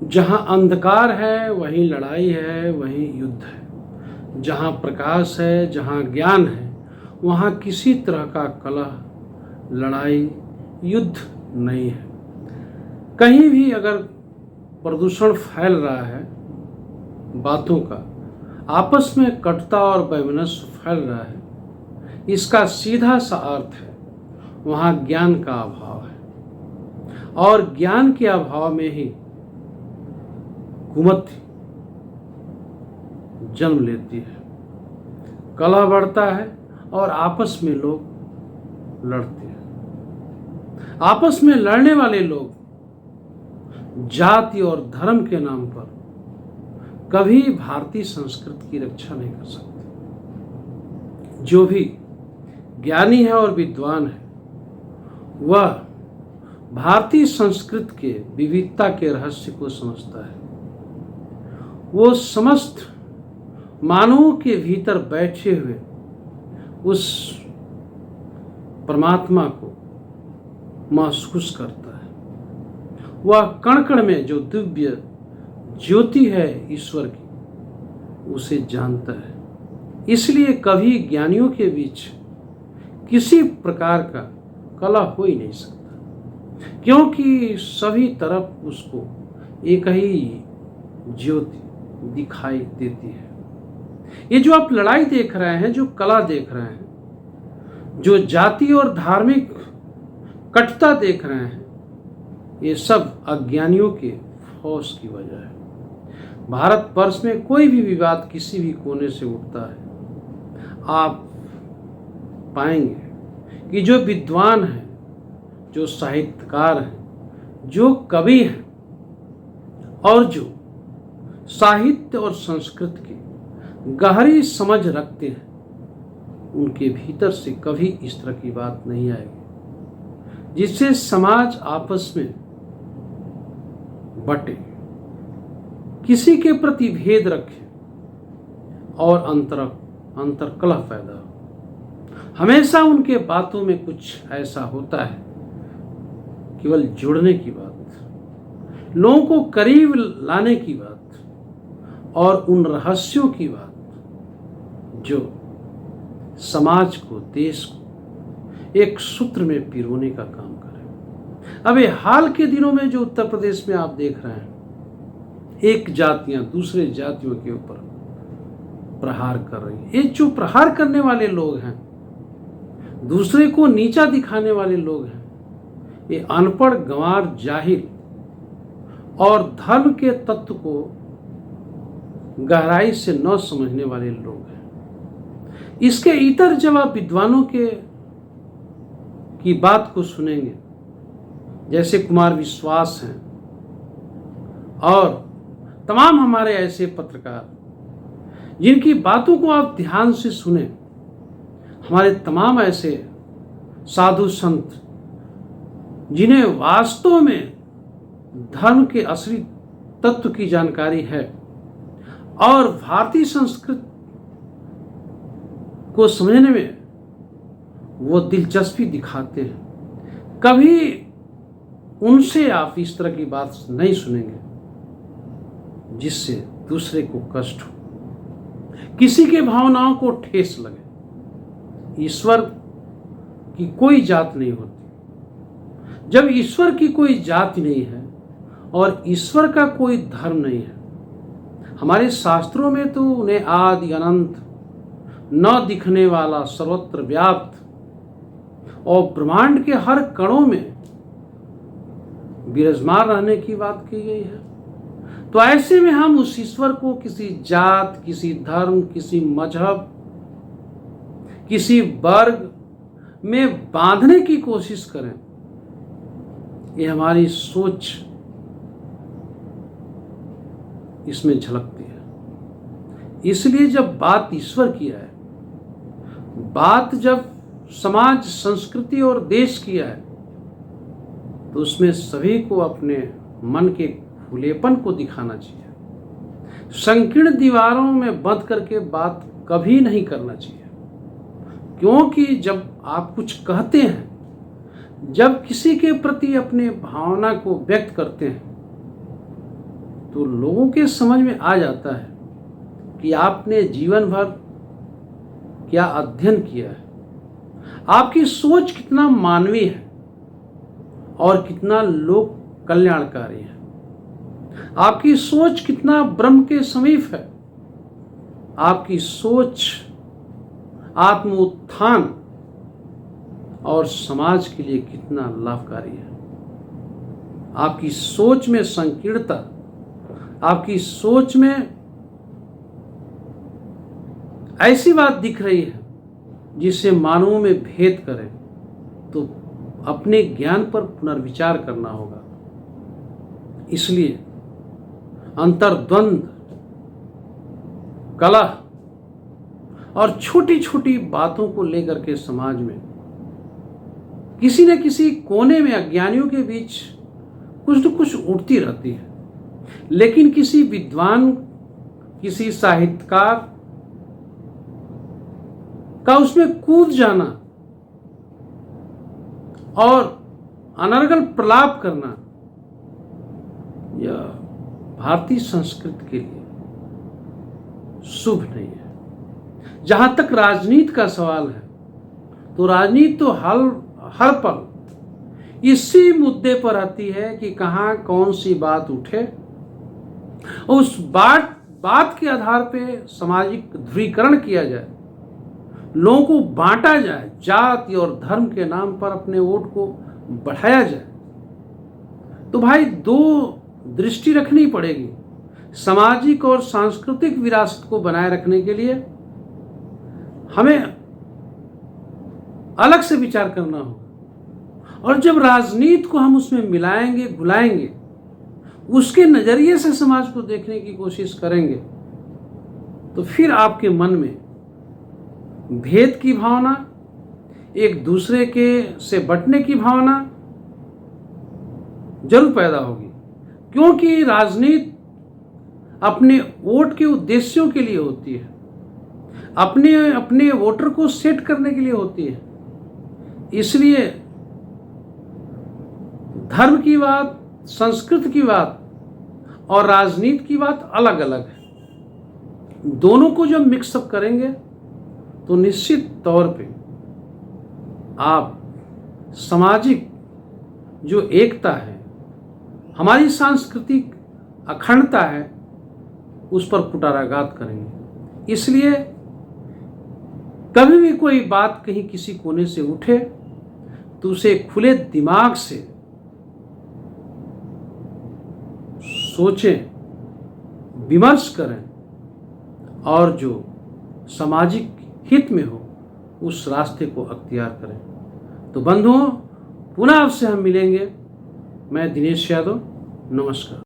जहाँ अंधकार है वहीं लड़ाई है, वहीं युद्ध है। जहाँ प्रकाश है, जहाँ ज्ञान है, वहाँ किसी तरह का कलह, लड़ाई, युद्ध नहीं है। कहीं भी अगर प्रदूषण फैल रहा है बातों का, आपस में कटुता और वैमनस्य फैल रहा है, इसका सीधा सा अर्थ है वहाँ ज्ञान का अभाव है। और ज्ञान के अभाव में ही कुमति जन्म लेती है, कलह बढ़ता है और आपस में लोग लड़ते हैं। आपस में लड़ने वाले लोग जाति और धर्म के नाम पर कभी भारतीय संस्कृति की रक्षा नहीं कर सकते। जो भी ज्ञानी है और विद्वान है वह भारतीय संस्कृति के विविधता के रहस्य को समझता है। वो समस्त मानवों के भीतर बैठे हुए उस परमात्मा को महसूस करता है। वह कण कण में जो दिव्य ज्योति है ईश्वर की, उसे जानता है। इसलिए कभी ज्ञानियों के बीच किसी प्रकार का कलह हो ही नहीं सकता, क्योंकि सभी तरफ उसको एक ही ज्योति दिखाई देती है। ये जो आप लड़ाई देख रहे हैं, जो कला देख रहे हैं, जो जाति और धार्मिक कटुता देख रहे हैं, ये सब अज्ञानियों के फौज की वजह है। भारत वर्ष में कोई भी विवाद किसी भी कोने से उठता है, आप पाएंगे कि जो विद्वान हैं, जो साहित्यकार हैं, जो कवि हैं और जो साहित्य और संस्कृति की गहरी समझ रखते हैं, उनके भीतर से कभी इस तरह की बात नहीं आएगी जिससे समाज आपस में बटे, किसी के प्रति भेद रखे और अंतर्कलह पैदा हो। हमेशा उनके बातों में कुछ ऐसा होता है, केवल जुड़ने की बात, लोगों को करीब लाने की बात और उन रहस्यों की बात जो समाज को, देश को एक सूत्र में पिरोने का काम करे। अब ये हाल के दिनों में जो उत्तर प्रदेश में आप देख रहे हैं, एक जातियां दूसरे जातियों के ऊपर प्रहार कर रही हैं। ये जो प्रहार करने वाले लोग हैं, दूसरे को नीचा दिखाने वाले लोग हैं, ये अनपढ़, गंवार, जाहिल और धर्म के तत्व को गहराई से न समझने वाले लोग हैं। इसके इतर जब आप विद्वानों की बात को सुनेंगे, जैसे कुमार विश्वास हैं और तमाम हमारे ऐसे पत्रकार जिनकी बातों को आप ध्यान से सुने, हमारे तमाम ऐसे साधु संत जिन्हें वास्तव में धर्म के असली तत्व की जानकारी है और भारतीय संस्कृति को समझने में वो दिलचस्पी दिखाते हैं, कभी उनसे आप इस तरह की बात नहीं सुनेंगे जिससे दूसरे को कष्ट हो, किसी के भावनाओं को ठेस लगे। ईश्वर की कोई जात नहीं होती। जब ईश्वर की कोई जाति नहीं है और ईश्वर का कोई धर्म नहीं है, हमारे शास्त्रों में तो उन्हें आदि अनंत, न दिखने वाला, सर्वत्र व्याप्त और ब्रह्मांड के हर कणों में विराजमान रहने की बात की गई है। तो ऐसे में हम उस ईश्वर को किसी जात, किसी धर्म, किसी मजहब, किसी वर्ग में बांधने की कोशिश करें, ये हमारी सोच इसमें झलकती है। इसलिए जब बात ईश्वर की है, बात जब समाज, संस्कृति और देश की है, तो उसमें सभी को अपने मन के खुलेपन को दिखाना चाहिए। संकीर्ण दीवारों में बंद करके बात कभी नहीं करना चाहिए, क्योंकि जब आप कुछ कहते हैं, जब किसी के प्रति अपने भावना को व्यक्त करते हैं, तो लोगों के समझ में आ जाता है कि आपने जीवन भर क्या अध्ययन किया है, आपकी सोच कितना मानवीय है और कितना लोक कल्याणकारी है, आपकी सोच कितना ब्रह्म के समीप है, आपकी सोच आत्म उत्थान और समाज के लिए कितना लाभकारी है। आपकी सोच में संकीर्णता, आपकी सोच में ऐसी बात दिख रही है जिससे मानवों में भेद करें, तो अपने ज्ञान पर पुनर्विचार करना होगा। इसलिए अंतर्द्वंद, कलह और छोटी छोटी बातों को लेकर के समाज में किसी न किसी कोने में अज्ञानियों के बीच कुछ न कुछ उठती रहती है। लेकिन किसी विद्वान, किसी साहित्यकार का उसमें कूद जाना और अनर्गल प्रलाप करना, यह भारतीय संस्कृति के लिए शुभ नहीं है। जहां तक राजनीति का सवाल है, तो राजनीति तो हर पल इसी मुद्दे पर आती है कि कहां कौन सी बात उठे, उस बात के आधार पे सामाजिक ध्रुवीकरण किया जाए, लोगों को बांटा जाए, जाति और धर्म के नाम पर अपने वोट को बढ़ाया जाए। तो भाई दो दृष्टि रखनी पड़ेगी। सामाजिक और सांस्कृतिक विरासत को बनाए रखने के लिए हमें अलग से विचार करना होगा, और जब राजनीति को हम उसमें मिलाएंगे, भुलाएंगे, उसके नजरिए से समाज को देखने की कोशिश करेंगे, तो फिर आपके मन में भेद की भावना, एक दूसरे के से बंटने की भावना जरूर पैदा होगी। क्योंकि राजनीति अपने वोट के उद्देश्यों के लिए होती है, अपने अपने वोटर को सेट करने के लिए होती है। इसलिए धर्म की बात, संस्कृति की बात और राजनीति की बात अलग अलग है। दोनों को जब मिक्सअप करेंगे तो निश्चित तौर पे आप सामाजिक जो एकता है, हमारी सांस्कृतिक अखंडता है, उस पर कुठाराघात करेंगे। इसलिए कभी भी कोई बात कहीं किसी कोने से उठे तो उसे खुले दिमाग से सोचें, विमर्श करें और जो सामाजिक हित में हो उस रास्ते को अख्तियार करें। तो बंधुओं, पुनः आपसे हम मिलेंगे। मैं दिनेश यादव, नमस्कार।